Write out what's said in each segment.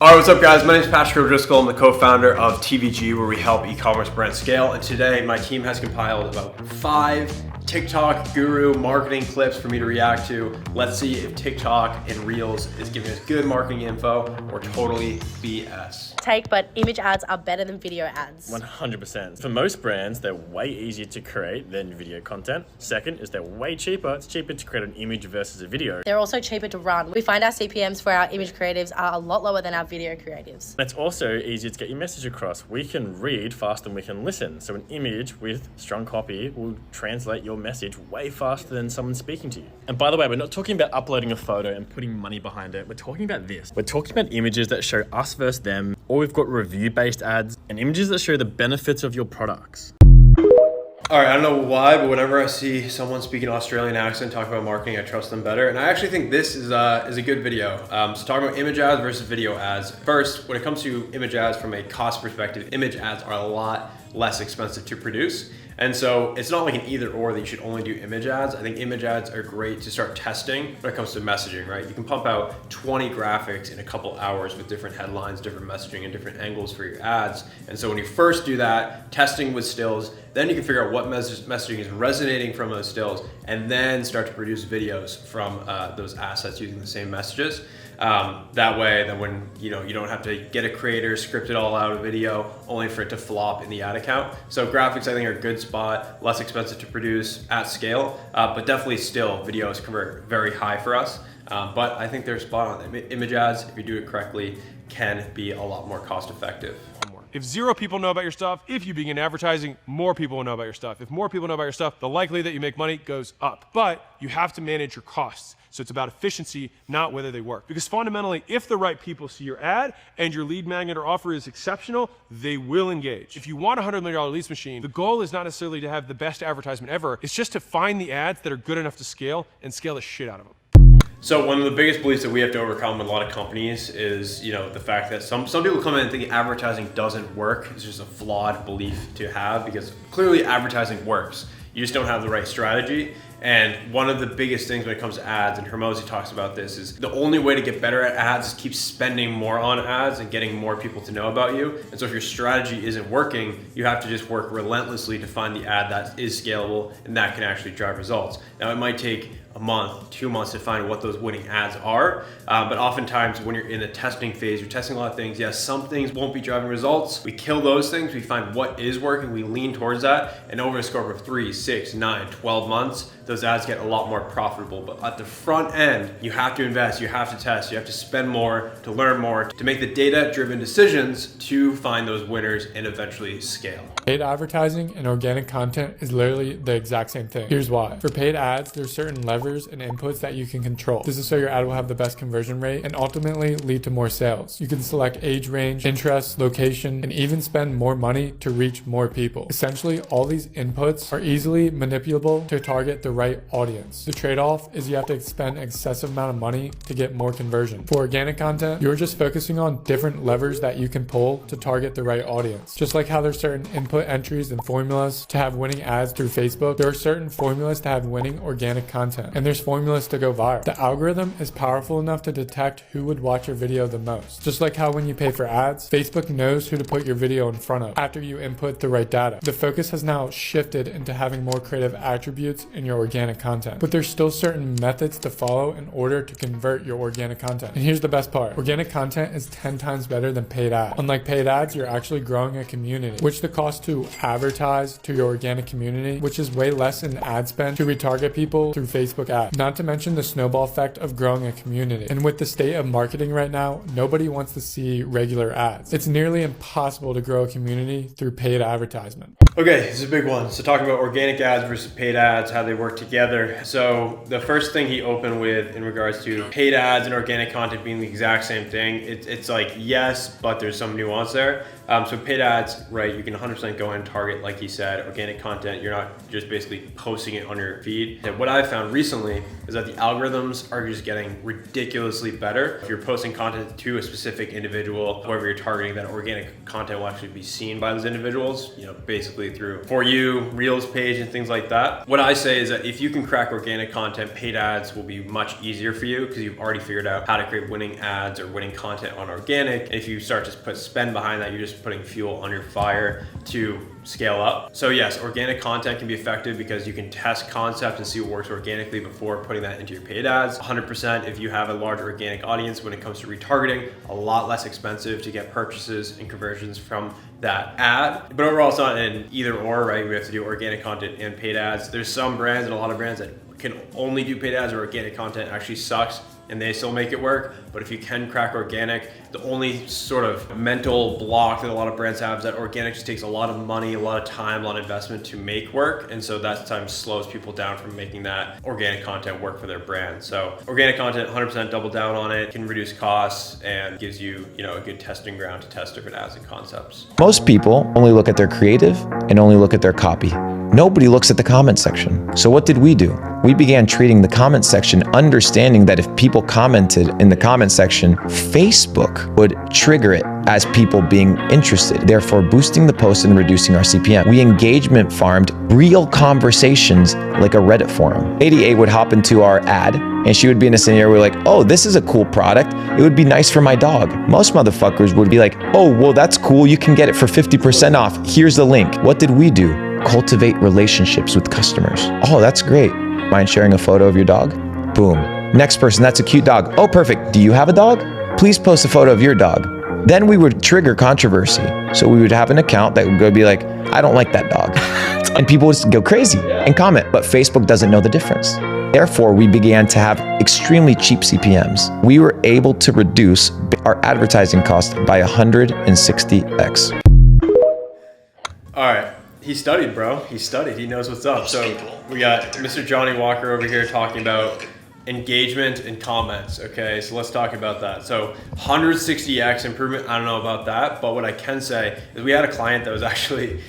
All right, what's up guys? My name is Patrick O'Driscoll. I'm the co-founder of TVG, where we help e-commerce brands scale. And today my team has compiled about 5 TikTok guru marketing clips for me to react to. Let's see if TikTok and Reels is giving us good marketing info or totally BS. But image ads are better than video ads. 100%. For most brands, they're way easier to create than video content. Second is they're way cheaper. It's cheaper to create an image versus a video. They're also cheaper to run. We find our CPMs for our image creatives are a lot lower than our video creatives. It's also easier to get your message across. We can read faster than we can listen. So an image with strong copy will translate your message way faster than someone speaking to you. And by the way, we're not talking about uploading a photo and putting money behind it. We're talking about this. We're talking about images that show us versus them, or we've got review-based ads and images that show the benefits of your products. All right, I don't know why, but whenever I see someone speak an Australian accent talk about marketing, I trust them better. And I actually think this is a good video. So talking about image ads versus video ads. First, when it comes to image ads from a cost perspective, image ads are a lot less expensive to produce. And so it's not like an either or that you should only do image ads. I think image ads are great to start testing when it comes to messaging, right? You can pump out 20 graphics in a couple hours with different headlines, different messaging, and different angles for your ads. And so when you first do that, testing with stills, then you can figure out what messaging is resonating from those stills, and then start to produce videos from those assets using the same messages. That way, then when you don't have to get a creator, script it all out of video, only for it to flop in the ad account. So graphics, I think, are a good spot, less expensive to produce at scale, but definitely still videos convert very high for us. But I think they're spot on. Image ads, if you do it correctly, can be a lot more cost effective. If 0 people know about your stuff, if you begin advertising, more people will know about your stuff. If more people know about your stuff, the likelihood that you make money goes up. But you have to manage your costs. So it's about efficiency, not whether they work. Because fundamentally, if the right people see your ad and your lead magnet or offer is exceptional, they will engage. If you want a $100 million leads machine, the goal is not necessarily to have the best advertisement ever. It's just to find the ads that are good enough to scale and scale the shit out of them. So one of the biggest beliefs that we have to overcome with a lot of companies is, the fact that some people come in and think advertising doesn't work. It's just a flawed belief to have, because clearly advertising works. You just don't have the right strategy. And one of the biggest things when it comes to ads, and Hermosi talks about this, is the only way to get better at ads is keep spending more on ads and getting more people to know about you. And so if your strategy isn't working, you have to just work relentlessly to find the ad that is scalable and that can actually drive results. Now, it might take a month, 2 months to find what those winning ads are. But oftentimes when you're in the testing phase, you're testing a lot of things. Yes, some things won't be driving results. We kill those things. We find what is working. We lean towards that. And over a scope of 3, 6, 9, 12 months, those ads get a lot more profitable. But at the front end, you have to invest, you have to test, you have to spend more, to learn more, to make the data-driven decisions to find those winners and eventually scale. Paid advertising and organic content is literally the exact same thing. Here's why. For paid ads, there's certain levers and inputs that you can control. This is so your ad will have the best conversion rate and ultimately lead to more sales. You can select age range, interest, location, and even spend more money to reach more people. Essentially, all these inputs are easily manipulable to target the right audience. The trade-off is you have to spend an excessive amount of money to get more conversion. For organic content, you're just focusing on different levers that you can pull to target the right audience. Just like how there's certain input entries and formulas to have winning ads through Facebook, there are certain formulas to have winning organic content, and there's formulas to go viral. The algorithm is powerful enough to detect who would watch your video the most. Just like how when you pay for ads, Facebook knows who to put your video in front of after you input the right data. The focus has now shifted into having more creative attributes in your organic content, but there's still certain methods to follow in order to convert your organic content. And here's the best part. Organic content is 10 times better than paid ads. Unlike paid ads, you're actually growing a community, which the cost to advertise to your organic community, which is way less in ad spend to retarget people through Facebook ads. Not to mention the snowball effect of growing a community. And with the state of marketing right now, nobody wants to see regular ads. It's nearly impossible to grow a community through paid advertisement. Okay, this is a big one. So talking about organic ads versus paid ads, how they work together. So the first thing he opened with in regards to paid ads and organic content being the exact same thing, it's like yes, but there's some nuance there. So paid ads, right, you can 100% go and target, like he said, organic content. You're not just basically posting it on your feed. And what I've found recently is that the algorithms are just getting ridiculously better. If you're posting content to a specific individual, whoever you're targeting, that organic content will actually be seen by those individuals. Basically organically through For You, Reels page, and things like that. What I say is that if you can crack organic content, paid ads will be much easier for you because you've already figured out how to create winning ads or winning content on organic. And if you start to put spend behind that, you're just putting fuel on your fire to scale up. So yes, organic content can be effective because you can test concepts and see what works organically before putting that into your paid ads. 100% if you have a large organic audience when it comes to retargeting, a lot less expensive to get purchases and conversions from that ad. But overall, it's not an either or, right? We have to do organic content and paid ads. There's some brands and a lot of brands that can only do paid ads or organic content actually sucks and they still make it work. But if you can crack organic, the only sort of mental block that a lot of brands have is that organic just takes a lot of money, a lot of time, a lot of investment to make work. And so that sometimes slows people down from making that organic content work for their brand. So organic content, 100% double down on it, can reduce costs and gives you, a good testing ground to test different ads and concepts. Most people only look at their creative and only look at their copy. Nobody looks at the comment section. So what did we do? We began treating the comment section, understanding that if people commented in the comment section, Facebook would trigger it as people being interested, therefore boosting the post and reducing our CPM. We engagement farmed real conversations like a Reddit forum. 88 would hop into our ad and she would be in a scenario where like, oh, this is a cool product. It would be nice for my dog. Most motherfuckers would be like, oh, well, that's cool. You can get it for 50% off. Here's the link. What did we do? Cultivate relationships with customers. Oh, that's great. Mind sharing a photo of your dog? Boom. Next person, that's a cute dog. Oh, perfect. Do you have a dog? Please post a photo of your dog. Then we would trigger controversy. So we would have an account that would go be like, I don't like that dog. And people would go crazy and comment, but Facebook doesn't know the difference. Therefore, we began to have extremely cheap CPMs. We were able to reduce our advertising cost by 160x. All right. He studied, bro. He studied. He knows what's up. So we got Mr. Johnny Walker over here talking about engagement and comments. Okay, so let's talk about that. So 160x improvement, I don't know about that, but what I can say is we had a client that was actually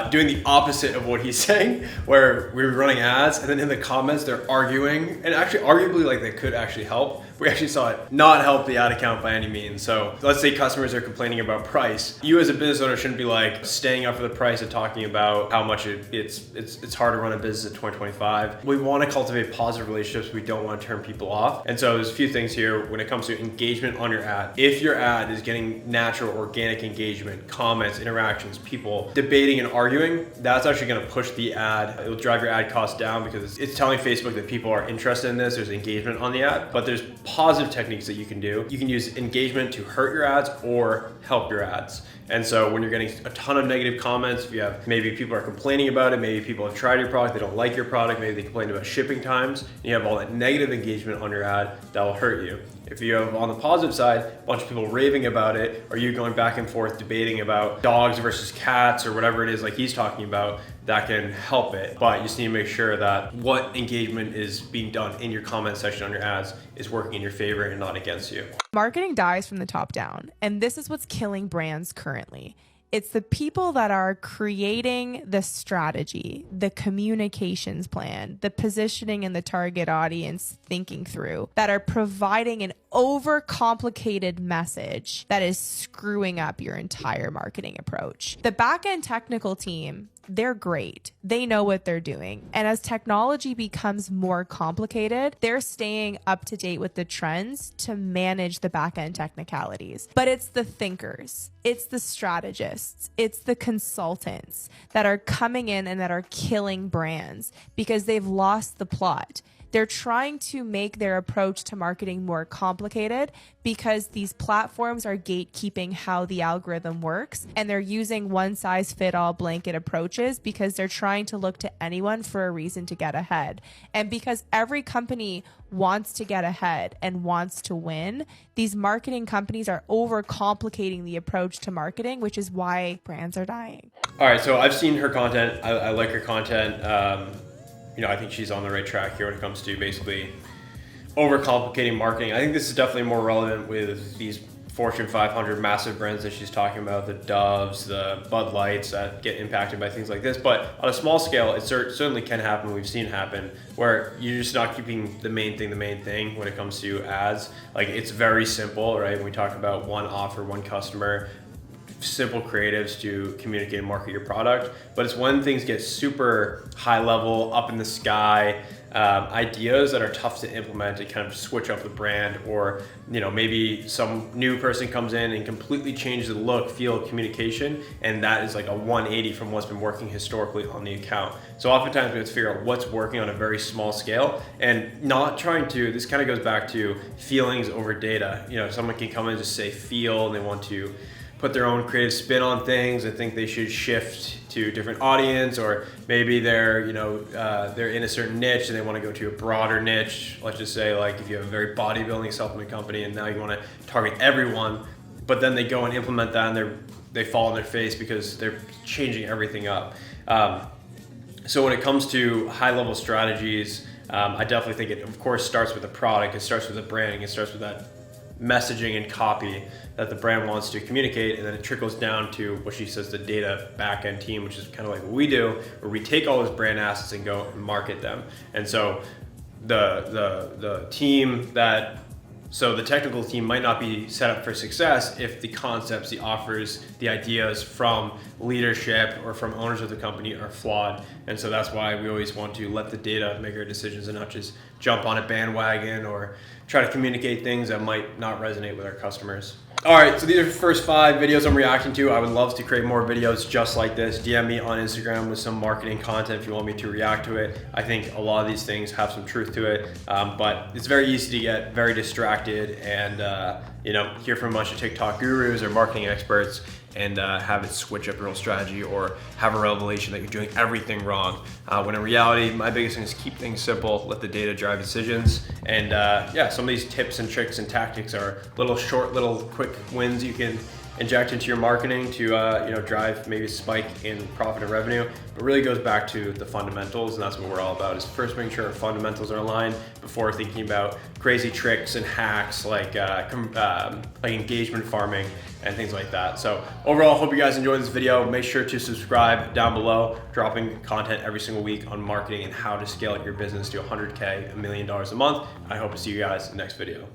doing the opposite of what he's saying, where we were running ads and then in the comments they're arguing, and actually arguably like they could actually help. We actually saw it not help the ad account by any means. So let's say customers are complaining about price. You as a business owner shouldn't be like staying up for the price and talking about how much it's hard to run a business in 2025. We want to cultivate positive relationships. We don't want to turn people off. And so there's a few things here when it comes to engagement on your ad. If your ad is getting natural, organic engagement, comments, interactions, people debating and arguing, that's actually going to push the ad. It'll drive your ad costs down because it's telling Facebook that people are interested in this. There's engagement on the ad, but there's positive techniques that you can do. You can use engagement to hurt your ads or help your ads. And so when you're getting a ton of negative comments, if you have, maybe people are complaining about it, maybe people have tried your product, they don't like your product, maybe they complain about shipping times, and you have all that negative engagement on your ad, that will hurt you. If you have on the positive side, a bunch of people raving about it, or you going back and forth debating about dogs versus cats or whatever it is like he's talking about, that can help it. But you just need to make sure that what engagement is being done in your comment section on your ads is working in your favor and not against you. Marketing dies from the top down, and this is what's killing brands currently. It's the people that are creating the strategy, the communications plan, the positioning and the target audience thinking through, that are providing an overcomplicated message that is screwing up your entire marketing approach. The back-end technical team, they're great. They know what they're doing. And as technology becomes more complicated, they're staying up to date with the trends to manage the back-end technicalities. But it's the thinkers, it's the strategists, it's the consultants that are coming in and that are killing brands because they've lost the plot. They're trying to make their approach to marketing more complicated because these platforms are gatekeeping how the algorithm works, and they're using one-size-fit-all blanket approaches because they're trying to look to anyone for a reason to get ahead. And because every company wants to get ahead and wants to win, these marketing companies are overcomplicating the approach to marketing, which is why brands are dying. All right, so I've seen her content. I like her content. I think she's on the right track here when it comes to basically overcomplicating marketing. I think this is definitely more relevant with these Fortune 500 massive brands that she's talking about, the Doves, the Bud Lights that get impacted by things like this. But on a small scale, it certainly can happen. We've seen it happen where you're just not keeping the main thing when it comes to ads. Like, it's very simple, right? When we talk about one offer, one customer, simple creatives to communicate and market your product, but it's when things get super high level, up in the sky, ideas that are tough to implement to kind of switch up the brand, or maybe some new person comes in and completely changes the look, feel, communication, and that is like a 180 from what's been working historically on the account. So oftentimes we have to figure out what's working on a very small scale, and not trying to, this kind of goes back to feelings over data. Someone can come in and just say feel, and they want to put their own creative spin on things and think they should shift to a different audience, or maybe they're in a certain niche and they want to go to a broader niche. Let's just say, like, if you have a very bodybuilding supplement company and now you want to target everyone, but then they go and implement that and they fall on their face because they're changing everything up. So when it comes to high level strategies, I definitely think it of course starts with the product, it starts with the branding, it starts with that messaging and copy that the brand wants to communicate, and then it trickles down to what she says, the data back-end team, which is kind of like what we do, where we take all those brand assets and go and market them. And so the team so the technical team might not be set up for success if the concepts, the offers, the ideas from leadership or from owners of the company are flawed. And so that's why we always want to let the data make our decisions and not just jump on a bandwagon or try to communicate things that might not resonate with our customers. All right, so these are the first 5 videos I'm reacting to. I would love to create more videos just like this. DM me on Instagram with some marketing content if you want me to react to it. I think a lot of these things have some truth to it, but it's very easy to get very distracted and hear from a bunch of TikTok gurus or marketing experts and have it switch up your whole strategy, or have a revelation that you're doing everything wrong. When in reality, my biggest thing is keep things simple, let the data drive decisions. And some of these tips and tricks and tactics are little quick wins you can inject into your marketing to drive maybe a spike in profit and revenue, but really goes back to the fundamentals, and that's what we're all about, is first making sure our fundamentals are aligned before thinking about crazy tricks and hacks like engagement farming and things like that. So overall, hope you guys enjoyed this video. Make sure to subscribe down below, dropping content every single week on marketing and how to scale your business to 100K, $1 million a month. I hope to see you guys in the next video.